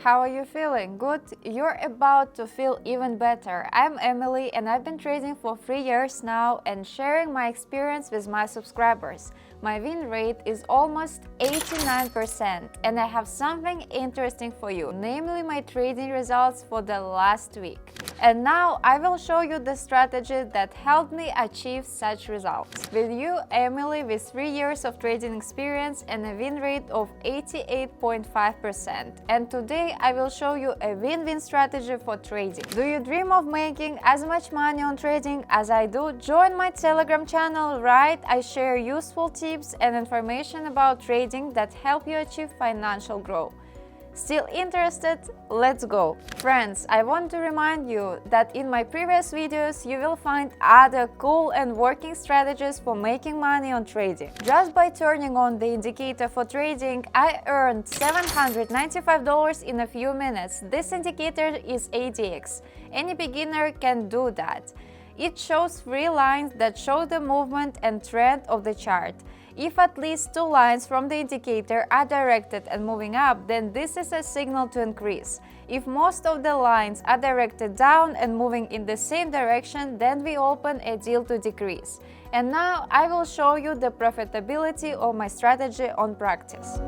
How are you feeling? Good? You're about to feel even better. I'm Emily and I've been trading for 3 years now and sharing my experience with my subscribers. My win rate is almost 89% and I have something interesting for you, namely my trading results for the last week. And now I will show you the strategy that helped me achieve such results. With you, Emily, with 3 years of trading experience and a win rate of 88.5%. And today I will show you a win-win strategy for trading. Do you dream of making as much money on trading as I do? Join my Telegram channel, right? I share useful tips and information about trading that help you achieve financial growth. Still interested? Let's go! Friends, I want to remind you that in my previous videos you will find other cool and working strategies for making money on trading. Just by turning on the indicator for trading, I earned $795 in a few minutes. This indicator is ADX. Any beginner can do that. It shows 3 lines that show the movement and trend of the chart. If at least 2 lines from the indicator are directed and moving up, then this is a signal to increase. If most of the lines are directed down and moving in the same direction, then we open a deal to decrease. And now I will show you the profitability of my strategy on practice.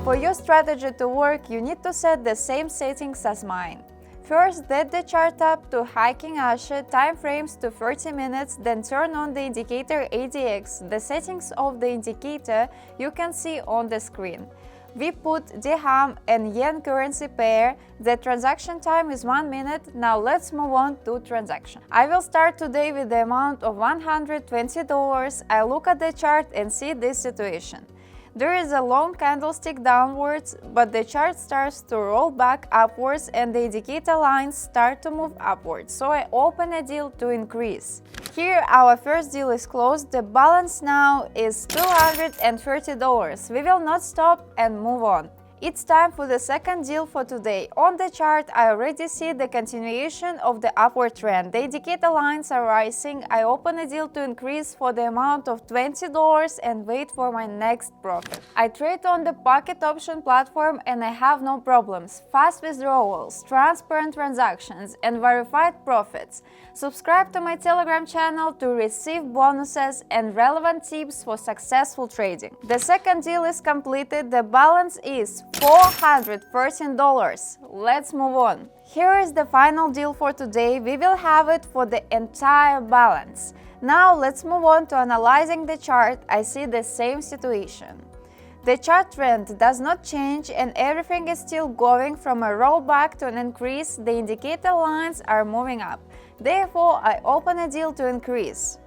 For your strategy to work, you need to set the same settings as mine. First, set the chart up to hiking Asha, time frames to 30 minutes, then turn on the indicator ADX. The settings of the indicator you can see on the screen. We put dirham and yen currency pair. The transaction time is 1 minute. Now let's move on to transaction. I will start today with the amount of $120. I look at the chart and see this situation. There is a long candlestick downwards, but the chart starts to roll back upwards and the indicator lines start to move upwards, so I open a deal to increase. Here our first deal is closed. The balance now is $230. We will not stop and move on. It's time for the second deal for today. On the chart, I already see the continuation of the upward trend. The indicator lines are rising. I open a deal to increase for the amount of $20 and wait for my next profit. I trade on the pocket option platform and I have no problems. Fast withdrawals, transparent transactions, and verified profits. Subscribe to my Telegram channel to receive bonuses and relevant tips for successful trading. The second deal is completed. The balance is $413. Let's move on. Here is the final deal for today. We will have it for the entire balance. Now let's move on to analyzing the chart. I see the same situation. The chart trend does not change and everything is still going from a rollback to an increase. The indicator lines are moving up. Therefore, I open a deal to increase.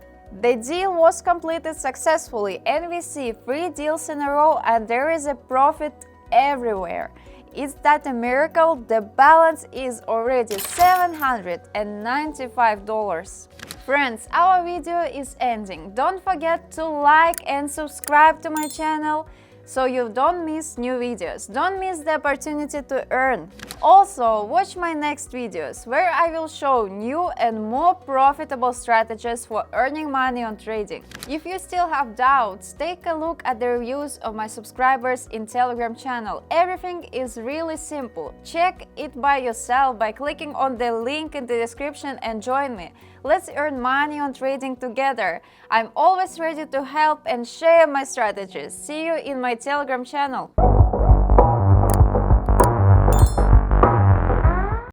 The deal was completed successfully and we see 3 deals in a row and there is a profit everywhere. Is that a miracle? The balance is already $795. Friends, our video is ending. Don't forget to like and subscribe to my channel so you don't miss new videos. Don't miss the opportunity to earn. Also, watch my next videos where I will show new and more profitable strategies for earning money on trading. If you still have doubts, take a look at the reviews of my subscribers in Telegram channel. Everything is really simple. Check it by yourself by clicking on the link in the description and join me. Let's earn money on trading together. I'm always ready to help and share my strategies. See you in my Telegram channel.